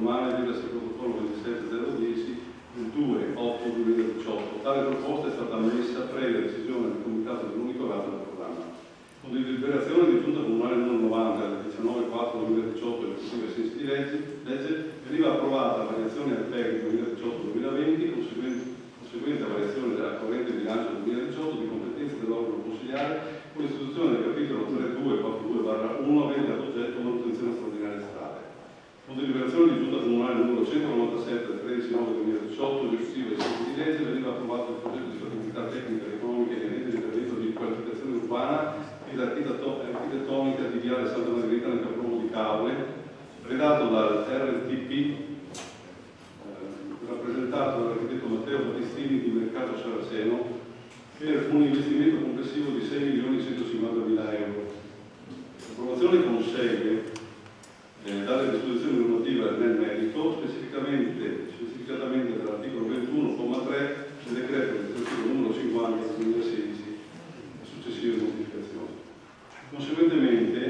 formale del protocollo 27010 del 2/8/2018. Tale proposta è stata ammessa previa decisione del Comitato del monitoraggio del programma. Con deliberazione di Giunta Comunale numero 90 del 19/4/2018 esecutiva ai sensi di legge, veniva approvata la variazione al PEG 2018-2020, conseguente a variazione della corrente bilancio 2018 di competenze dell'organo consiliare, con l'istituzione del capitolo 3242/1 avente ad oggetto manutenzione straordinaria strade. Con deliberazione di Giunta Comunale numero 197 del 13/9/2018 esecutiva ai sensi di legge, veniva approvato il progetto di fattibilità tecnica ed economica inerente all'intervento di qualificazione urbana ed architettonica di Viale Santa Margherita nel capoluogo di Caule, redatto dal RTP, rappresentato dall'architetto Matteo Battistini di Mercato Saraceno, per un investimento complessivo di 6.150.000 euro. L'approvazione consegue dalle disposizioni normative nel merito, specificatamente dall'articolo 21,3 del decreto legislativo numero 50 del 2016 e successive modificazioni. Conseguentemente,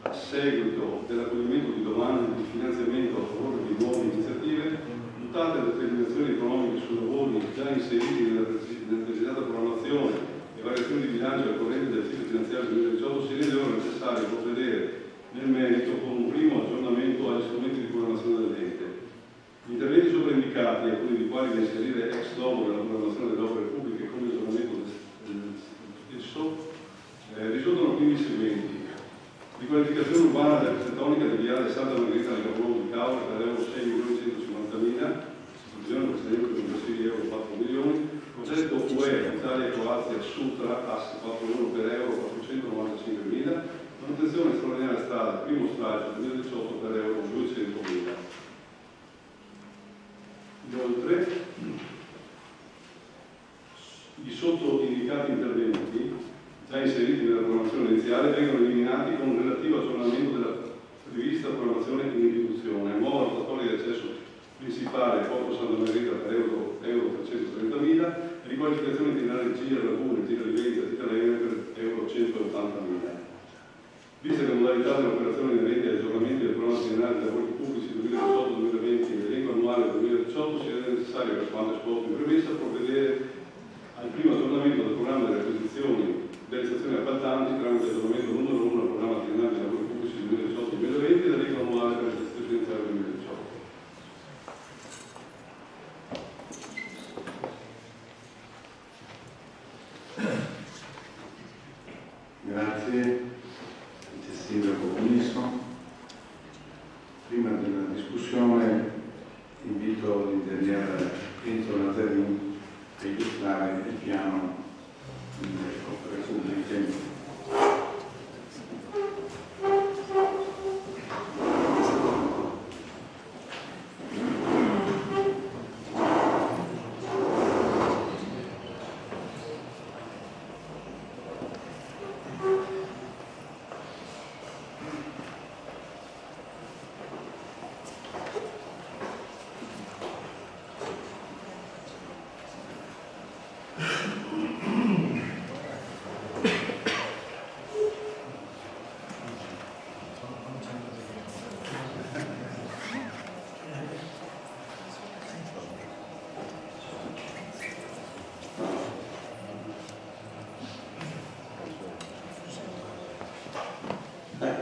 a seguito dell'accoglimento di domande di finanziamento a favore di nuove iniziative, dotate determinazioni economiche sui lavori già inseriti nella precisata programmazione e variazioni di bilancio al corrente del ciclo finanziario 2018, si rende ora necessario provvedere nel merito con un primo aggiornamento agli strumenti di programmazione dell'ente. Gli interventi sopra indicati, alcuni dei quali da inserire ex novo nella programmazione delle opere pubbliche come aggiornamento del stesso, risultano quindi i seguenti: riqualificazione urbana dell'architettonica di Viale Santa Margherita nel capoluogo di Caule per euro 6.150.000, istituzione procedimento complessivi euro 4 milioni, progetto UE Italia-Croazia Sutra AS 4 per euro 495.000, manutenzione straordinaria strada primo stagio 2018 per euro 200.000. Inoltre, i sotto indicati interventi già inseriti nella programmazione iniziale vengono eliminati con un relativo aggiornamento della prevista programmazione in esecuzione. Nuova rotatoria di accesso principale Porto Santa Margherita per euro 330.000, riqualificazione itinerari Gira Lagune, Gira Livenza, Gira Lene per euro 180.000. Vista le modalità dell'operazione inerenti agli aggiornamenti del programma triennale dei lavori pubblici 2018-2020 e l'elenco annuale 2018, si rende necessario, per quanto esposto in premessa, provvedere al primo aggiornamento del programma delle acquisizioni delle stazioni appaltanti tramite aggiornamento numero 1 al programma triennale dei lavori pubblici 2018-2020 e l'elenco annuale per le stazioni finanziarie 2018. Grazie. Sindaco Bonisso. Prima della discussione invito l'ingegnere Enzo Lazzarini a illustrare il piano delle opere pubbliche.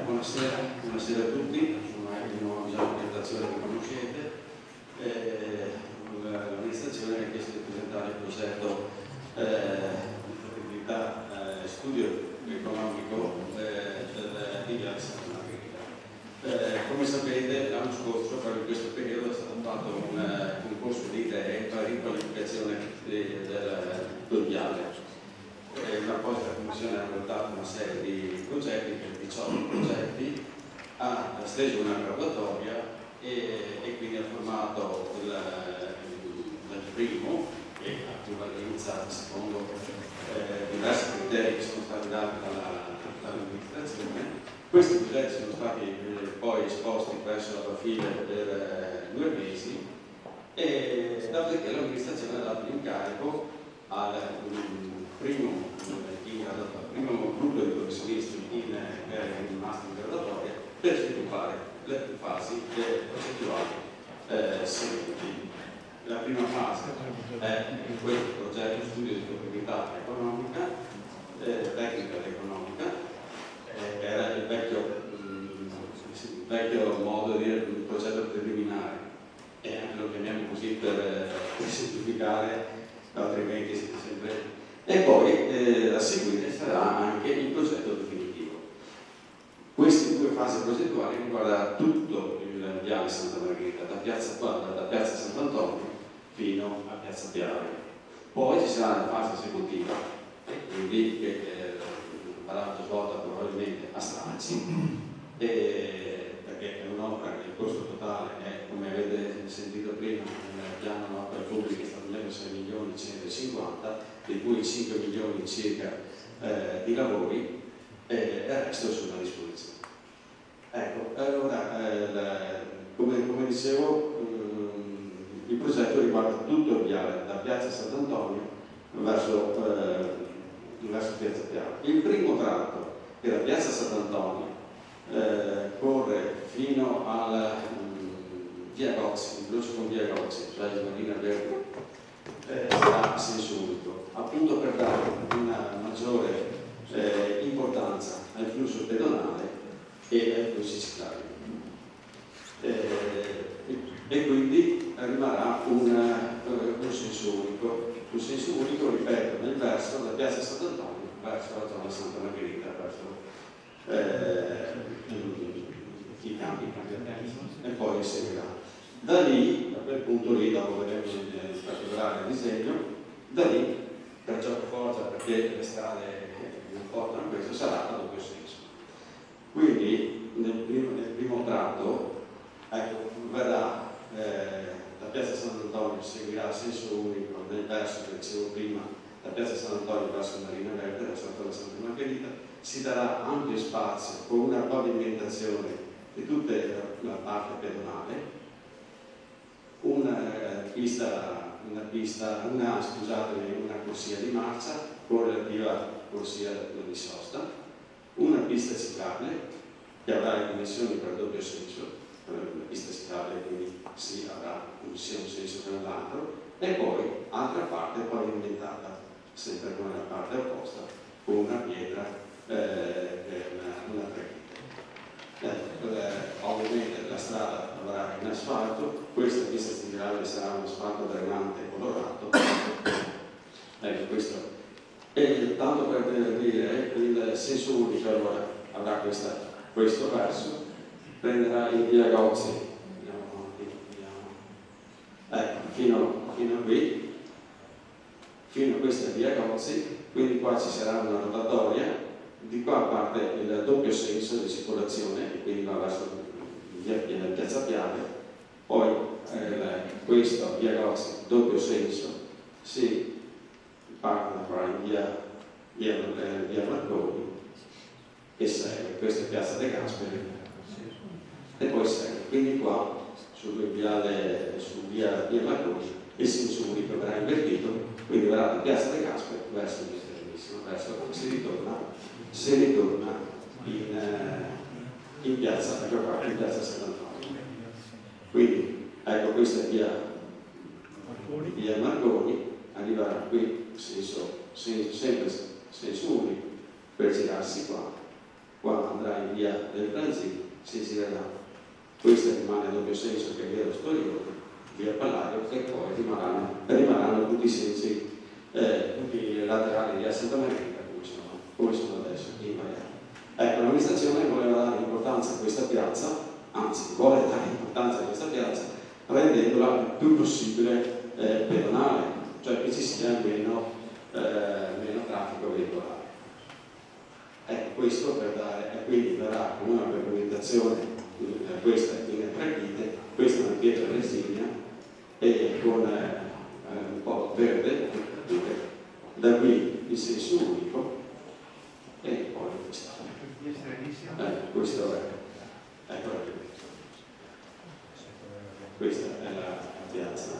Buonasera a tutti, non ho bisogno di presentazione che conoscete. L'amministrazione mi ha chiesto di presentare il progetto di fattibilità studio economico di Viale Santa Margherita. Come sapete, l'anno scorso, proprio in questo periodo, è stato fatto un concorso di idee per la riqualificazione del viale. L'apposita commissione ha adottato una serie di progetti, per 18 progetti, ha steso una graduatoria e quindi ha formato il primo, che ha realizzato secondo diversi criteri che sono stati dati dall'amministrazione. Questi progetti sono stati poi esposti presso la Profile per 2 mesi e dopodiché l'amministrazione ha dato l'incarico al primo gruppo di professionisti che è rimasto in graduatoria per sviluppare le fasi progettuali seguenti. La prima fase è questo progetto studio di fattibilità economica, tecnica ed economica, che era il vecchio modo di dire un progetto preliminare, e anche lo chiamiamo così per semplificare, altrimenti siete sempre. E poi a seguire sarà anche il progetto definitivo. Queste due fasi progettuali riguardano tutto il viale Santa Margherita, da piazza Sant'Antonio fino a piazza Piave. Poi ci sarà la fase esecutiva, e quindi che verrà svolta probabilmente a stralci, perché è un'opera che il costo totale è, come avete sentito prima, nel piano opere pubbliche è stato 6.150.000, di cui 5 milioni circa di lavori e il resto sono a disposizione. Ecco, allora, come dicevo, il progetto riguarda tutto il viale da piazza Sant'Antonio verso piazza Piave. Il primo tratto, che da piazza Sant'Antonio corre fino al via Gozzi, incrocio con via Gozzi, cioè il Marina Verde, sarà a senso unico, appunto per dare una maggiore importanza al flusso pedonale e ai flussi ciclabili. E quindi rimarrà un senso unico. Un senso unico, ripeto, nel verso da piazza Sant'Antonio verso la zona Santa Margherita, verso i campi e poi seguirà. Da lì, a quel punto lì, dopo vedremo in particolare il disegno, da lì, per giocoforza, perché le strade non portano a questo, sarà a doppio senso. Quindi nel primo tratto, ecco, verrà da piazza Sant'Antonio, seguirà a senso unico nel verso che dicevo prima, da piazza Sant'Antonio verso Marina Verde, verso la Santa Margherita, si darà ampio spazio con una pavimentazione di tutta la parte pedonale, una corsia di marcia con relativa corsia di sosta, una pista ciclabile che avrà le dimensioni per doppio senso, una pista ciclabile quindi si avrà sia un senso che nell'altro, e poi altra parte pavimentata, sempre come la parte opposta, con una pietra, una trepita. Ovviamente la strada avrà in asfalto, questa pista ciclabile sarà un asfalto drenante colorato. Ecco, questo. E tanto per dire, il senso unico allora avrà questo verso, prenderà il via Gozzi, ecco, fino a qui, fino a questa via Gozzi, quindi qua ci sarà una rotatoria, di qua parte il doppio senso di circolazione, e quindi va verso piazza Piave, poi questo via Gozzi, doppio senso, si parte da qua in via Marconi e segue, questa è piazza De Gasperi e poi segue, quindi qua su via Marconi il senso unico verrà invertito, quindi verrà da piazza De Gasperi verso il si ritorna in piazza Sant'Antonio. Quindi ecco, questa è via Marconi, arriverà qui sempre senso unico, per girarsi qua andrà in via del Branzino, si girerà, questa rimane a doppio senso che è via lo Storione, via Palladio, e poi rimarranno tutti i sensi, tutti i laterali via Santa Margherita come sono adesso invariati. Ecco, l'amministrazione voleva dare importanza a questa piazza, anzi vuole dare importanza a questa piazza rendendola il più possibile pedonale, cioè che ci sia meno traffico veicolare. Ecco, questo per dare, e quindi verrà con una pavimentazione, questa in trepite, questa è una pietra resigna e con un po' verde, da qui il senso unico e poi questo è, ecco, questa è la piazza,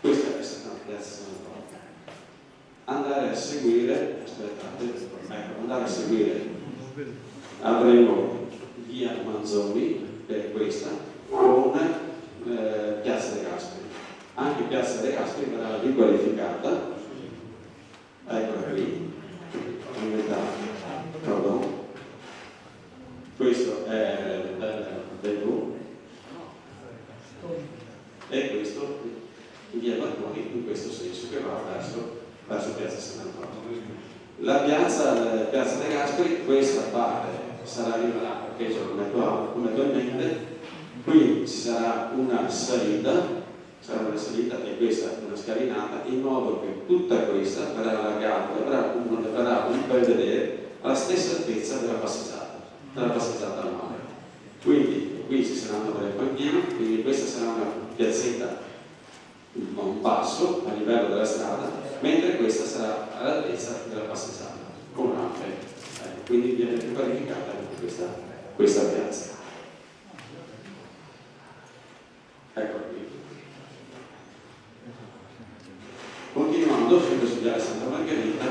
questa è stata la piazza Sant'Antonio. Andare a seguire, aspettate, ecco, andare a seguire, avremo via Manzoni, che è questa, con Piazza De Gasperi. Anche Piazza De Gasperi verrà riqualificata, eccola qui, pardon. Questo è del blu e questo via Marconi in questo senso che va verso Piazza Sant'Antonio. La piazza De Gasperi, questa parte sarà rimarrà perché come attualmente, qui ci sarà una salita e questa una scalinata, in modo che tutta questa verrà allargata e verrà un bel vedere alla stessa altezza della passeggiata al mare. Quindi qui ci saranno delle panchine, quindi questa sarà una piazzetta a un passo a livello della strada, mentre questa sarà all'altezza della passeggiata con rampe. Quindi viene riqualificata anche questa piazza. Ecco qui. Continuando sempre su Viale Santa Margherita,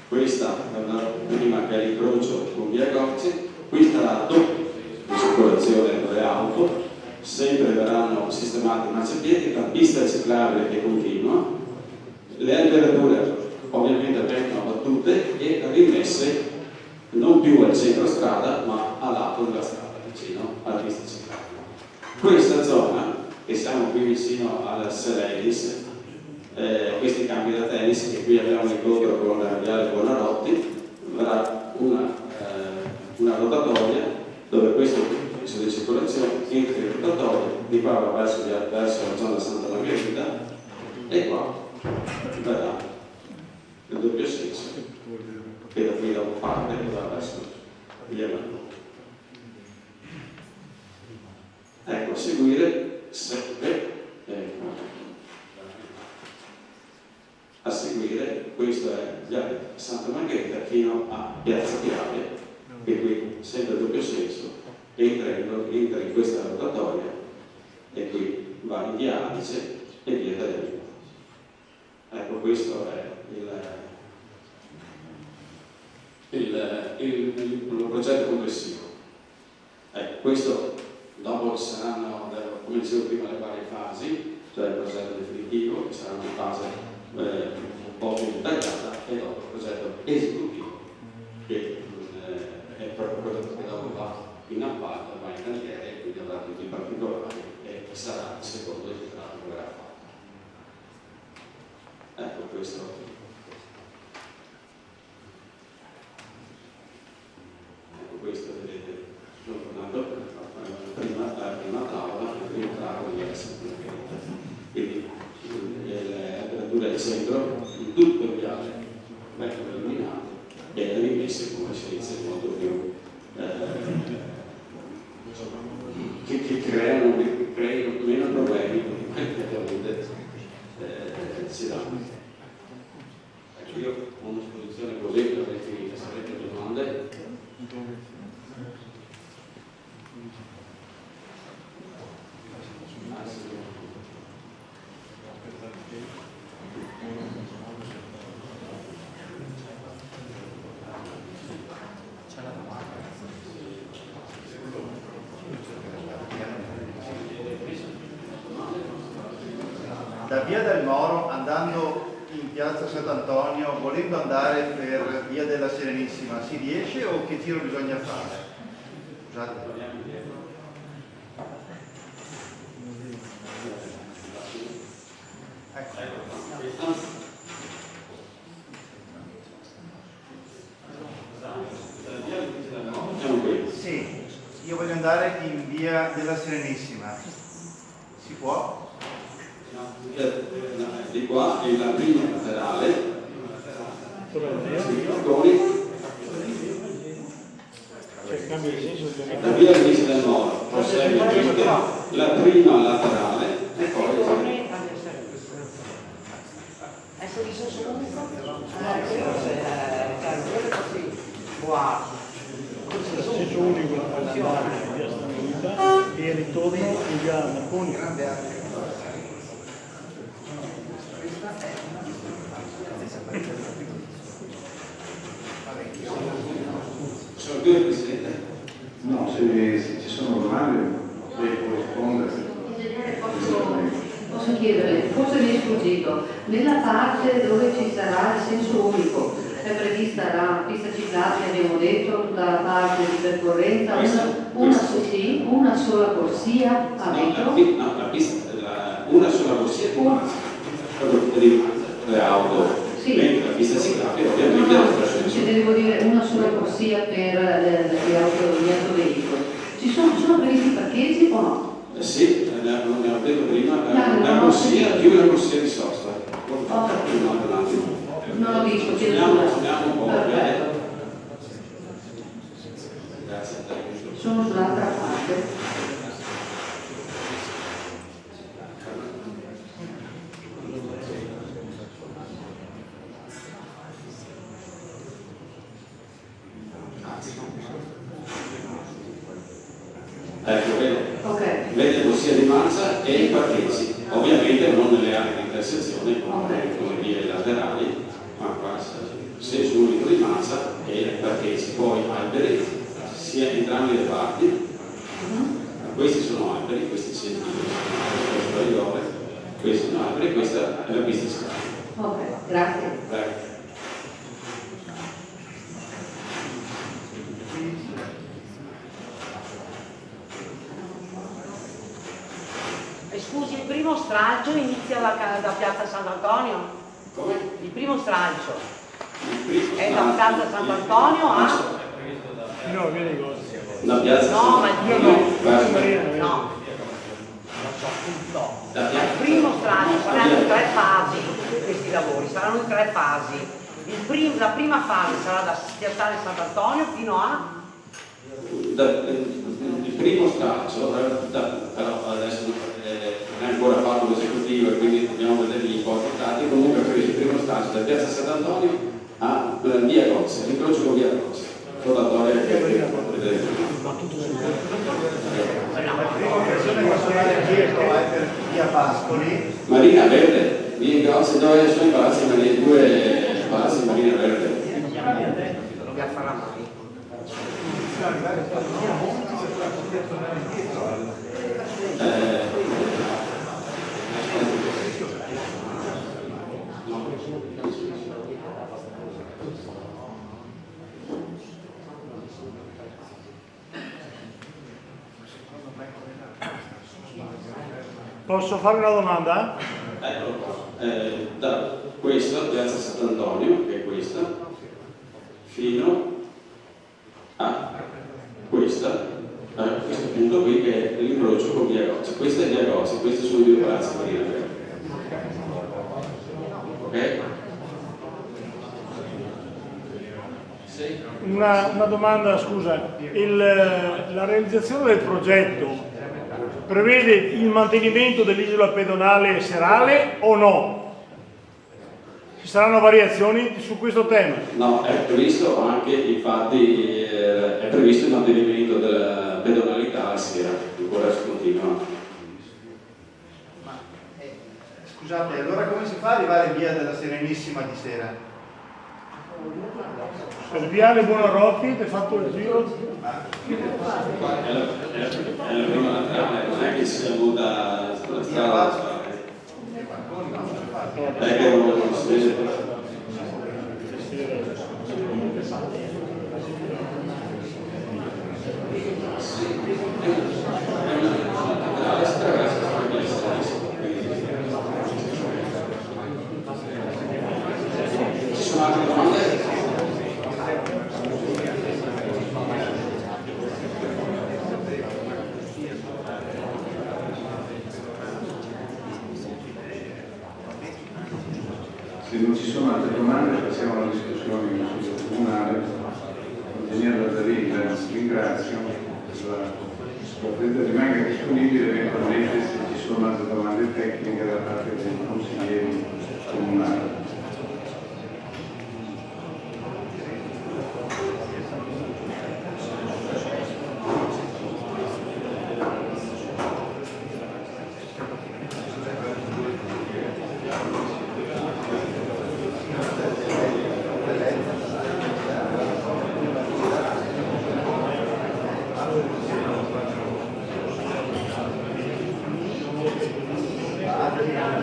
questa è una prima che è l'incrocio con Via Gozzi, qui sarà doppia di circolazione delle auto, sempre verranno sistemati i marciapiedi, la pista ciclabile che continua, le alberature ovviamente vengono battute e rimesse non più al centro strada ma a lato della strada, vicino alla pista ciclabile. Questa zona, che siamo qui vicino alla Selenis, questi campi da tennis, che qui abbiamo l'incontro con la Viale Buonarroti, verrà una rotatoria dove questo di circolazione entra in rotatoria, di qua va verso la zona Santa Margherita e qua verrà il doppio senso che da qui da parte va verso via Marconi. Ecco, a seguire sempre a seguire questo è Viale Santa Margherita fino a Piazza Piave, che qui sempre doppio senso entra in questa rotatoria e qui va in via Adice e via D'Amelio. Ecco, questo è il progetto complessivo. Ecco, questo dopo ci saranno, come dicevo prima, le varie fasi, cioè il progetto definitivo, che sarà una fase un po' più dettagliata, e dopo il progetto esecutivo, che è proprio quello che dopo va in appalto, va in cantiere e quindi avrà tutti i particolari e sarà il secondo esitato che verrà fatto. Ecco questo. Questo vedete, sono tornato la prima tavola di Santa Margherita. Quindi le aperture del centro in tutto il viale vengono illuminate e rimesse come si dice molto più che creino meno problemi di quelli che ovviamente si danno. Ecco, io ho un'esposizione così per aver finito, se avete domande. Da via del Moro, andando in piazza Sant'Antonio, volendo andare per via della Serenissima, si riesce o che giro bisogna fare? Scusate. Sì, io voglio andare in via della Serenissima. Si può? Di qua è la prima laterale, la via Luigi del Moro prosegue la prima laterale e poi e ritorno in via Marconi. Sono due, Presidente? No, sì. chiederle, forse mi è sfuggito, nella parte dove ci sarà il senso unico, è prevista la pista ciclabile, abbiamo detto, tutta la parte di percorrenza, una sola corsia a metro? No, la pista, una sola corsia di le auto, sì. Mentre la pista ciclabile ovviamente devo dire una sola corsia per gli autoveicoli. Sono previsti parcheggi o no? Sì, ne ho detto prima, una corsia più una corsia di sosta. Non l'ho visto, Andiamo un po'. Grazie. Sono sull'altra parte. Ecco, Okay. vede corsia di marcia e i parcheggi, ovviamente non nelle aree di intersezione come vie laterali, ma senso unico di marcia e parcheggi, poi alberi sia entrambi le parti. Questi sono alberi, questi questi sono alberi, questa è la pista ciclabile. Ok, grazie. Prego. Scusi, il primo stralcio inizia da Piazza Sant'Antonio? Come? Il primo stralcio è da stralcio. Piazza Sant'Antonio a? No, via dei Gozzi. Da Piazza No, ma Io no, no. Il primo stralcio saranno in 3 fasi questi lavori, saranno in 3 fasi. La prima fase sarà da Piazzale Sant'Antonio fino a? Il primo stralcio, però adesso non è ancora fatto l'esecutivo e quindi dobbiamo vedere gli importi dati, comunque per il primo stralcio da Piazza Sant'Antonio a Via Gozzi, l'incrocio con Via Gozzi, rotatoria che vedete. La prima occasione che sono dietro è per via Pascoli. Marina Verde, Via Gozzi, dove sono i palazzi, due palazzi Marina Verde. Via Faramai. Posso fare una domanda? Eccolo qua. Da questa, Piazza Sant'Antonio, che è questa, fino a questa, questo punto qui che è l'incrocio con Via Gozzi. Questa è Via Gozzi, questi sono i due palazzi Marina Verde. Ok? Sì. Una domanda, scusa. La realizzazione del progetto prevede il mantenimento dell'isola pedonale serale o no? Ci saranno variazioni su questo tema? No, è previsto anche, infatti, è previsto il mantenimento della pedonalità a sera, ancora si continua. Scusate, allora come si fa ad arrivare in via della Serenissima di sera? Per viale Buonarroti hai fatto il giro? È la prima laterale, non è che siamo da strada. È che non si vede. Ci sono altre domande? Se non ci sono altre domande passiamo alla discussione in consiglio comunale. Ingegnere Lazzarilla, ringrazio. La Presidente rimanga disponibile eventualmente se ci sono altre domande tecniche da parte dei consiglieri comunali. Ci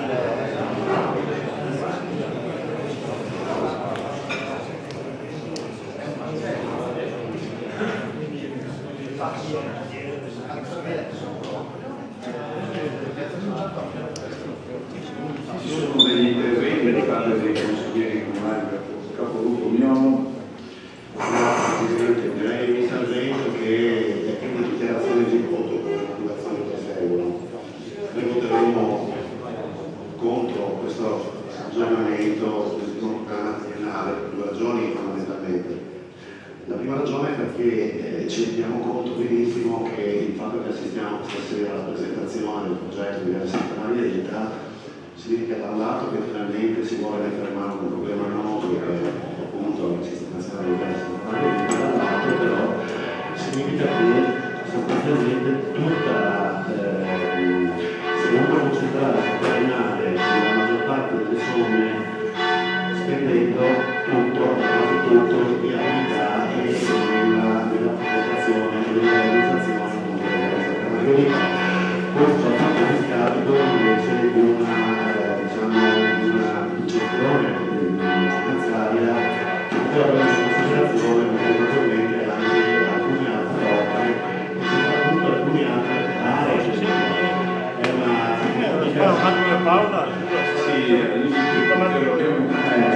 sono degli interventi da parte dei consiglieri comunali per il capogruppo Miono. Grazie Presidente, direi in intervento che è più una dichiarazione di voto con le motivazioni che seguono. Noi voteremo contro questo aggiornamento del primo programma triennale per due ragioni fondamentalmente. La prima ragione è perché ci rendiamo conto benissimo che il fatto che assistiamo stasera alla presentazione del progetto di diversi settimanalità significa da un lato che finalmente si vuole mettere in mano un problema annoso che è appunto la sistemazione del diversi settimanalità, dall'altro però significa che sostanzialmente tutta se non concentrare sul terminale la maggior parte delle somme spendendo tutto, quasi tutto in attività e nella progettazione e nella realizzazione della verità. Questo è fatto in scarico invece di una gestione finanziaria che potrebbe prendere in considerazione maggiormente anche alcune altre opere e soprattutto alcune altre aree. È una Paola,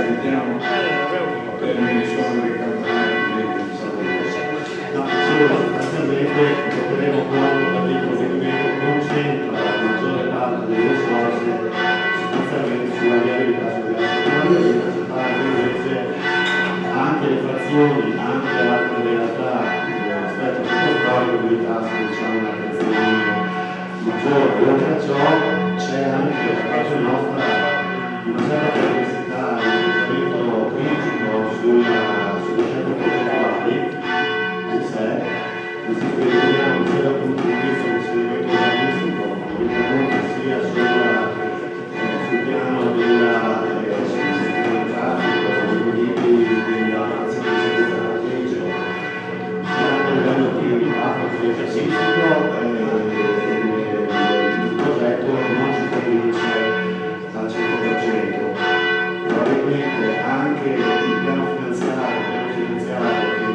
sentiamo termini sono dei sostanzialmente voteremo contro il provvedimento concentra la maggiore parte delle risorse sostanzialmente sulla viabilità invece anche le frazioni, anche altre realtà dell'aspetto storico quindi tassi diciamo un'attenzione maggiore. Oltre a ciò c'è anche da parte nostra una certa perplessità e un pensamento critico sulle scelte progettuali in sé, nel senso che riteniamo sia dal punto di vista dell'inserimento urbanistico, sia sul piano della traffico, della azione di servizio, sia anche a livello di impatto paesaggistico, il progetto non ci convince al 100%. Probabilmente anche il piano finanziario che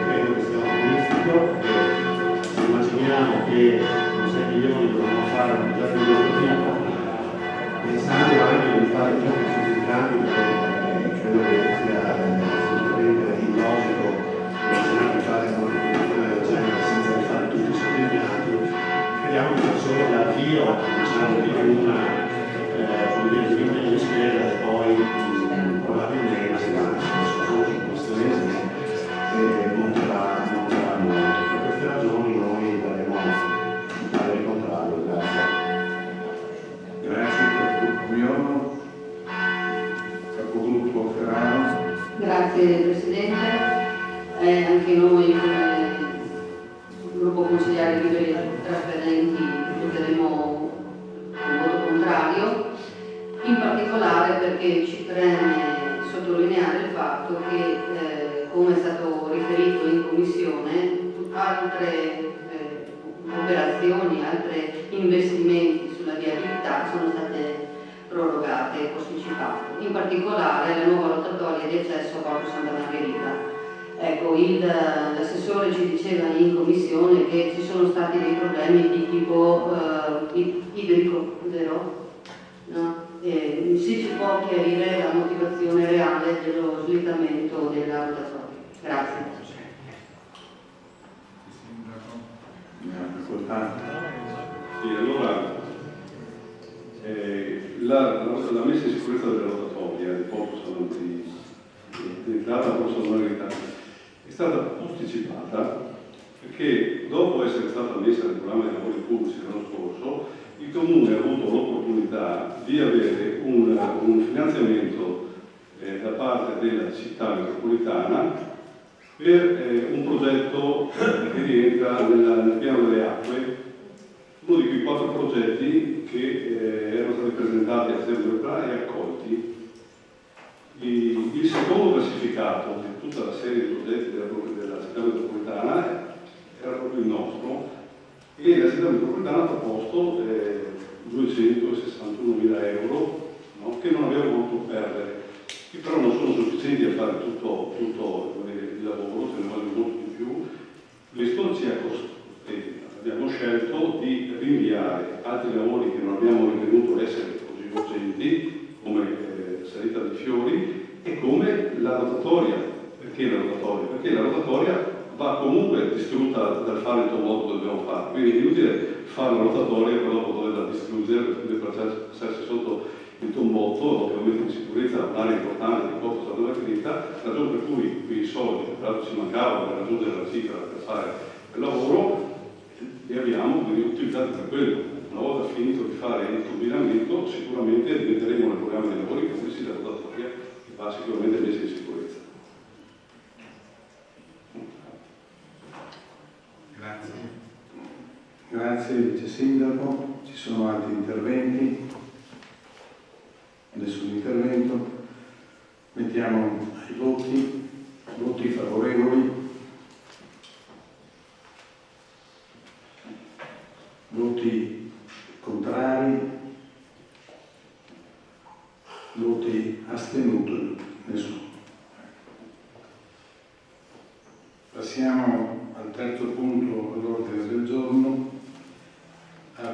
credo che sia ottimistico, se immaginiamo che con 6 milioni dovremmo fare un progetto di questo tipo, pensando anche di fare più significanti, perché credo che sia assolutamente illogico immaginare di fare una produzione del genere senza rifare tutti i sottoimpianti, crediamo che sia solo l'avvio diciamo, di una impegno di spesa e poi probabilmente sono in questione monterà molto. Per queste ragioni noi daremo un parere contrario. Grazie. Grazie capogruppo Miono. Capogruppo Ferraro. Grazie Presidente. Anche noi come gruppo consigliare liberi trasferenti voteremo un voto contrario, in particolare perché ci preme sottolineare il fatto che, come è stato riferito in Commissione, altre operazioni, altri investimenti sulla viabilità sono state prorogate e posticipate, in particolare la nuova rotatoria di accesso a Porto Santa Margherita. Ecco, l'assessore ci diceva in Commissione che ci sono stati dei problemi di tipo idrico, vero? No? Se ci può chiarire la motivazione reale dello slittamento della rotatoria. Grazie. Sì, allora la messa in sicurezza della rotatoria di Porto l'entrata a Porto Santa Margherita è stata posticipata perché dopo essere stata messa nel programma dei lavori pubblici l'anno scorso il Comune ha avuto l'opportunità di avere un finanziamento da parte della città metropolitana per un progetto che rientra nel piano delle acque, uno di quei 4 progetti che erano stati presentati al Serbio e accolti. Il secondo classificato di tutta la serie di progetti della città metropolitana era proprio il nostro e la città metropolitana ha proposto 261.000 euro iniziare altri lavori che non abbiamo ritenuto essere così urgenti, come salita dei fiori e come la rotatoria. Perché la rotatoria? Perché la rotatoria va comunque distrutta dal fare il tomboto che dobbiamo fare, quindi è inutile fare la rotatoria e poi dopo doverla distruggere per passarsi sotto il tombotto, ovviamente di sicurezza, un'area importante di costo stata finita, ragione per cui quei soldi, tra l'altro ci mancavano per raggiungere la cifra per fare il lavoro, li abbiamo quindi utilizzati per quello. Una volta finito di fare il turbinamento, sicuramente diventeremo nel programma dei lavori pubblici la rotatoria che va sicuramente messa in sicurezza. Grazie. Grazie Vice Sindaco. Ci sono altri interventi? Nessun intervento. Mettiamo ai voti. Voti favorevoli. Voti contrari. Voti astenuti. Nessuno. Passiamo al terzo punto all'ordine del giorno.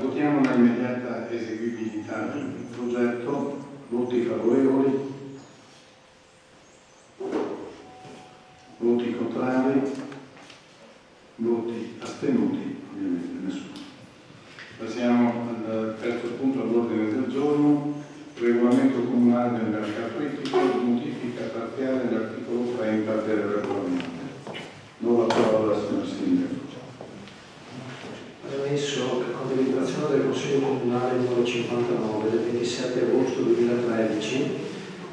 Votiamo la immediata eseguibilità del progetto. Voti favorevoli. Voti contrari. Voti astenuti, ovviamente nessuno. Passiamo al terzo punto all'ordine del giorno. Regolamento comunale del mercato ittico, modifica parziale dell'articolo 30 del regolamento. Do la parola al signor Sindaco. Premesso che con deliberazione del Consiglio Comunale numero 59 del 27 agosto 2013,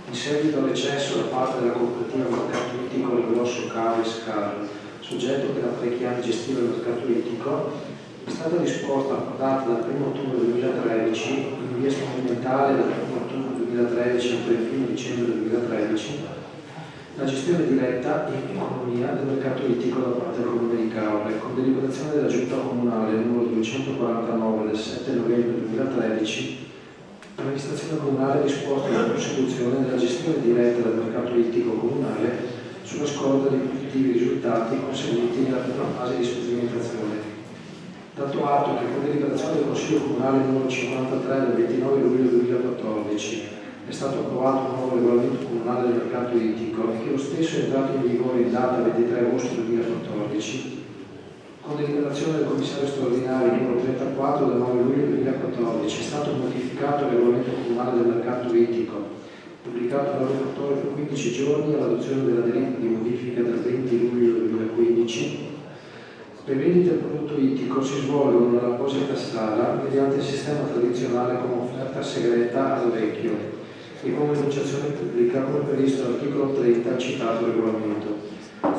in seguito all'eccesso da parte della cooperativa mercato ittico del Grosso Cave Scar, soggetto che da parecchi anni gestiva il mercato ittico, è stata disposta a data dal 1 ottobre 2013, in via sperimentale dal 1 ottobre 2013 al 31 dicembre 2013, la gestione diretta in economia del mercato ittico da parte del Comune di Caore, con deliberazione della Giunta Comunale numero 249 del 7 novembre 2013, l'amministrazione comunale ha disposto la prosecuzione della gestione diretta del mercato ittico comunale sulla scorta dei positivi risultati conseguiti nella prima fase di sperimentazione. Dato atto che con deliberazione del Consiglio Comunale numero 53 del 29 luglio 2014 è stato approvato un nuovo regolamento comunale del mercato ittico e che lo stesso è entrato in vigore in data 23 agosto 2014, con deliberazione del commissario straordinario numero 34 del 9 luglio 2014 è stato modificato il regolamento comunale del mercato ittico, pubblicato dall'operatore per 15 giorni all'adozione della delibera di modifica del 20 luglio 2015. Le vendite del prodotto ittico si svolgono nell'apposita sala mediante il sistema tradizionale come offerta segreta al vecchio e come enunciazione pubblica come previsto dall'articolo 30 del citato regolamento.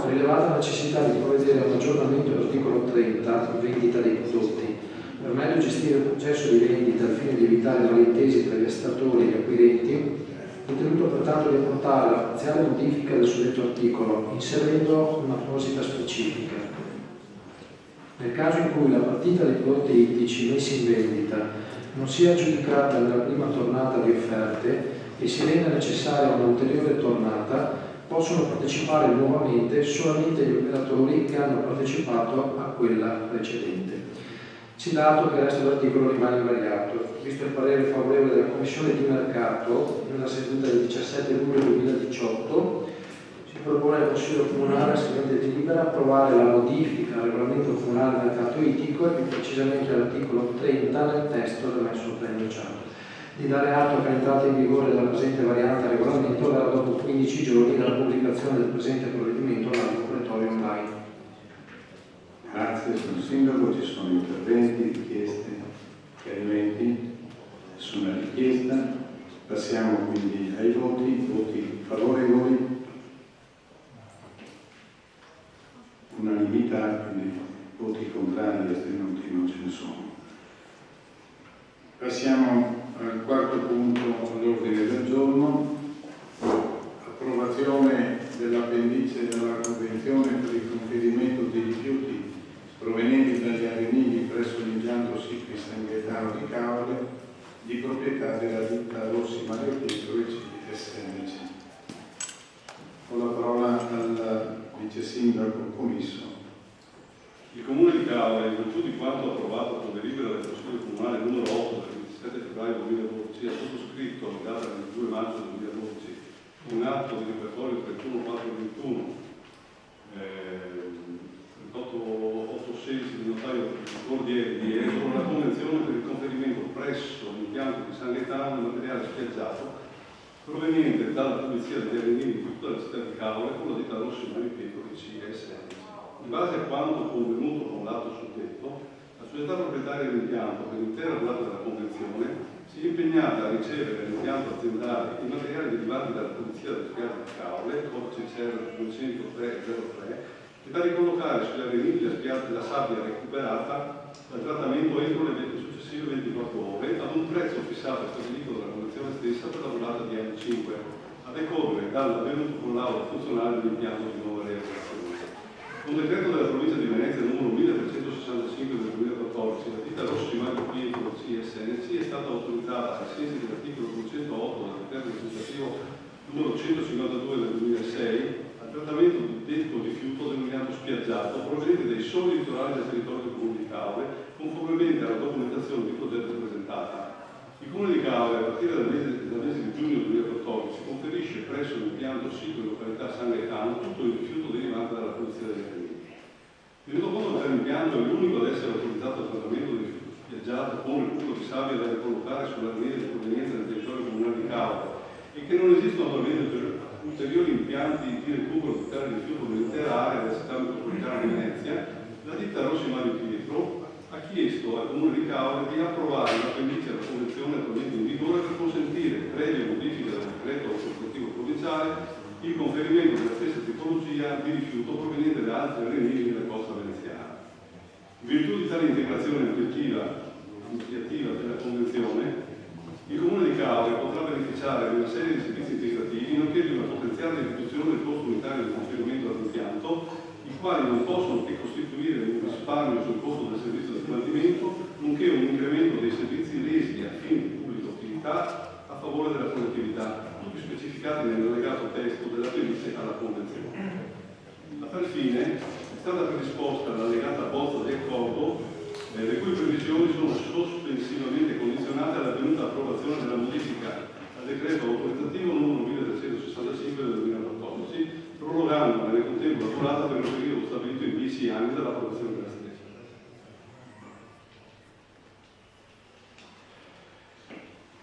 Rilevata la necessità di provvedere a un aggiornamento dell'articolo 30, vendita dei prodotti, per meglio gestire il processo di vendita al fine di evitare malintesi tra gli estratori e gli acquirenti, ritenuto pertanto di apportare la parziale modifica del suddetto articolo, inserendo un'apposita specifica. Nel caso in cui la partita dei prodotti ittici messi in vendita non sia aggiudicata nella prima tornata di offerte e si renda necessaria un'ulteriore tornata, possono partecipare nuovamente solamente gli operatori che hanno partecipato a quella precedente. Si dato che il resto dell'articolo rimane invariato. Visto il parere favorevole della Commissione di Mercato nella seduta del 17 luglio 2018, si propone al Consiglio Comunale, seguente delibera, approvare la modifica al regolamento comunale del mercato ittico e più precisamente all'articolo 30 nel testo da me sopra enunciato. Di dare atto che l'entrata in vigore della presente variante al regolamento verrà dopo 15 giorni dalla pubblicazione del presente provvedimento all'autorità online. Grazie, signor Sindaco. Ci sono interventi, richieste, chiarimenti? Nessuna richiesta. Passiamo quindi ai voti. Voti favorevoli. Unanimità, quindi voti contrari e astenuti non ce ne sono. Passiamo al quarto punto all'ordine del giorno. Approvazione dell'appendice della Convenzione per il conferimento di rifiuti provenienti dagli arenili presso l'impianto SICRI San Gaetano di Caore di proprietà della ditta Rossi Mario Pietro e SNC. Ho la parola al Vice Sindaco Comisso. Il Comune di Caore, in virtù di quanto approvato con delibera del Consiglio Comunale numero 8 del 27 febbraio 2012, ha sottoscritto in data del 2 maggio 2012 un atto di repertorio 31.421 816 di notaio Gordieri di Esolo, la convenzione per il conferimento presso l'impianto di San Gaetano del materiale spiaggiato proveniente dalla pulizia degli arenili di tutta la città di Caore con la ditta Rossi Mari Pietro di CSN. In base a quanto convenuto con l'atto suddetto, la società proprietaria dell'impianto per l'intera durata della convenzione si è impegnata a ricevere all'impianto aziendale i materiali derivanti dalla pulizia del spiaggia di Caore, codice CER 20303, e da ricollocare sugli arenili la sabbia recuperata dal trattamento entro le successive 24 ore ad un prezzo fissato e stabilito dalla convenzione stessa per la durata di anni 5, a decorrere dall'avvenuto collaudo funzionale dell'impianto di nuova realizzazione. Con decreto della provincia di Venezia numero 1365 del 2014, la ditta Rossi Mari Pietro CSNC è stata autorizzata ai sensi dell'articolo 208 del decreto legislativo numero 152 del 2006 al trattamento di detto rifiuto denominato spiaggiato proveniente dai soli litorali del territorio del Comune di Caore, conformemente alla documentazione di progetto presentata. Il Comune di Caore, a partire dal mese di giugno 2014, conferisce presso l'impianto sito in località San Gaetano tutto il rifiuto derivante dalla pulizia degli arenili. Tenuto conto che l'impianto è l'unico ad essere autorizzato al trattamento di rifiuto spiaggiato con recupero di sabbia da ricollocare sull'arenile di provenienza del territorio comunale di Caore e che non esistono attualmente ulteriori impianti di recupero di tale rifiuto dell'intera area della città metropolitana di Venezia, la ditta Rossi Mari Pietro ha chiesto al Comune di Caore di approvare l'appendice alla convenzione attualmente in vigore per consentire, previa modifica del decreto corporativo provinciale, il conferimento della stessa tipologia di rifiuto proveniente da altri arenili della costa veneziana. In virtù di tale integrazione iniziativa della convenzione, il Comune di Caore potrà beneficiare di una serie di servizi integrativi, nonché di una potenziale riduzione del costo unitario di conferimento dell'impianto, i quali non possono che costituire un risparmio sul costo del servizio di smaltimento, nonché un incremento dei servizi resi a fini di pubblica utilità a favore della collettività, tutti specificati nell'allegato testo dell'appendice alla Convenzione. A tal fine è stata predisposta l'allegata bozza di accordo, le cui previsioni sono sospensivamente condizionate all'avvenuta approvazione della modifica al decreto autorizzativo numero 1365 del 2014, prorogando nel contempo la durata per un periodo stabilito in 10 anni dall'approvazione della stessa.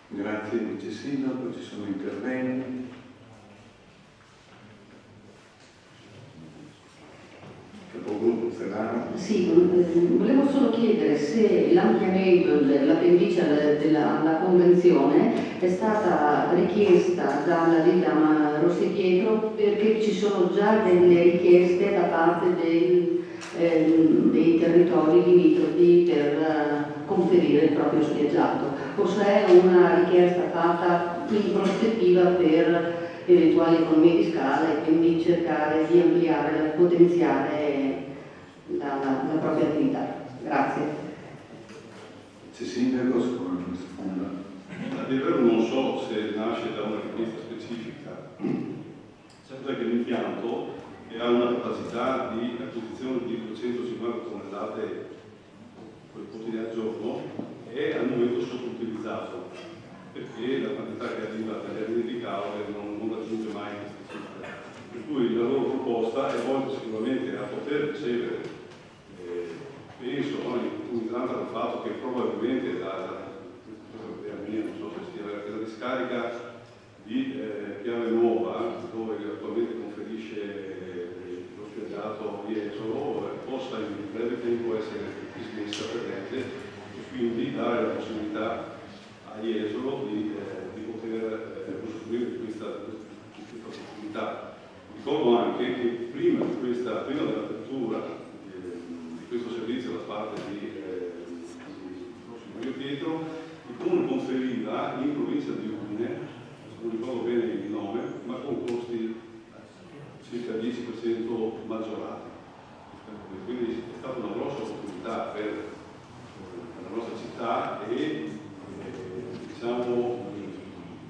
Grazie Vice Sindaco, ci sono interventi. Capogruppo Ferraro. Sì, volevo solo chiedere se l'ampliamento dell'appendice alla convenzione è stata richiesta dalla ditta Rossi Pietro perché ci sono già delle richieste da parte dei territori limitrofi per conferire il proprio spiaggiato, o se è una richiesta fatta in prospettiva per eventuali economie di scala e quindi cercare di ampliare, potenziare la propria attività. Grazie. C'è Sindaco, secondo la seconda. A dire vero non so se nasce da una richiesta specifica, certo è che l'impianto che ha una capacità di acquisizione di 250 tonnellate quotidiane al giorno è al momento sottoutilizzato, perché la quantità che arriva dagli arenili di Caore non raggiunge mai queste cifre. Per cui la loro proposta è volta sicuramente a poter ricevere, penso, in tanto al fatto che probabilmente non so se sia la discarica di Piave Nuova, dove attualmente conferisce lo spiaggiato di Esolo, possa in breve tempo essere dismessa per legge e quindi dare la possibilità a Jesolo di poter usufruire di questa opportunità. Ricordo anche che prima dell'apertura di questo servizio da parte di Mario Pietro, il Comune conferiva in provincia di Udine, non ricordo bene il nome, ma con costi circa 10% maggiorati. Quindi è stata una grossa opportunità per la nostra città e diciamo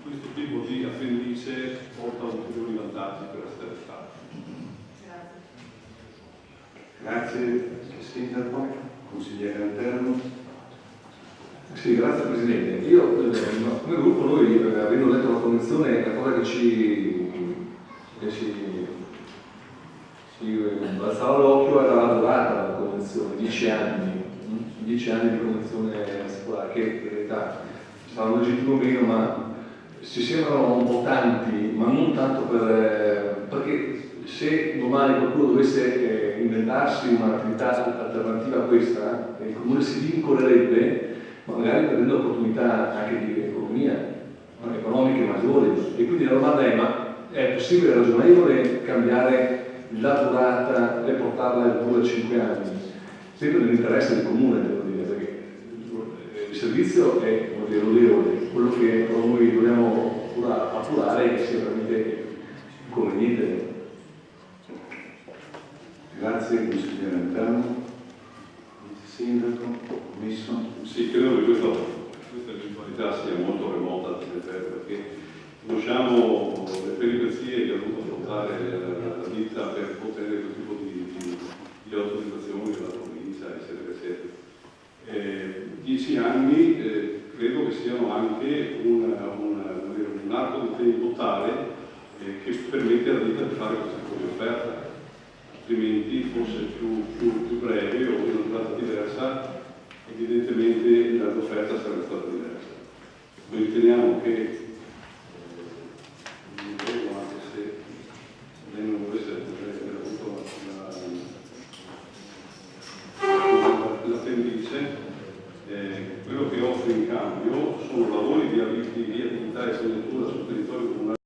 questo tipo di appendice porta ulteriori vantaggi per la città. Grazie Sindaco. Consigliere interno. Sì, grazie Presidente. Io, come gruppo, noi avendo letto la convenzione, la cosa che ci balzava l'occhio era la durata della convenzione, 10 anni. 10 anni di convenzione assicurata, che in realtà saranno legittimo o meno, ma ci sembrano un po' tanti, ma non tanto perché se domani qualcuno dovesse inventarsi un'attività alternativa a questa, il Comune si vincolerebbe, magari perdendo opportunità anche di economiche maggiori. E quindi la domanda è: ma è possibile, ragionevole cambiare la durata e portarla pure a 5 anni? Sempre nell'interesse del Comune, devo dire, perché il servizio è lodevole, quello che però noi dobbiamo appurare è che sia veramente conveniente. Grazie, consigliere interno. Sindaco, commesso. Sì, credo che questa eventualità sia molto remota, perché conosciamo le peripezie che ha dovuto affrontare la ditta per ottenere questo tipo di autorizzazioni della provincia, eccetera, eccetera. 10 anni credo che siano anche un arco di tempo tale che permette alla ditta di fare questo tipo di offerta, altrimenti forse più breve o di una durata diversa, evidentemente l'offerta sarebbe stata diversa. Noi riteniamo che anche se lei non volesse aver avuto l'appendice, quello che offre in cambio sono lavori di attività e segnatura sul territorio comunale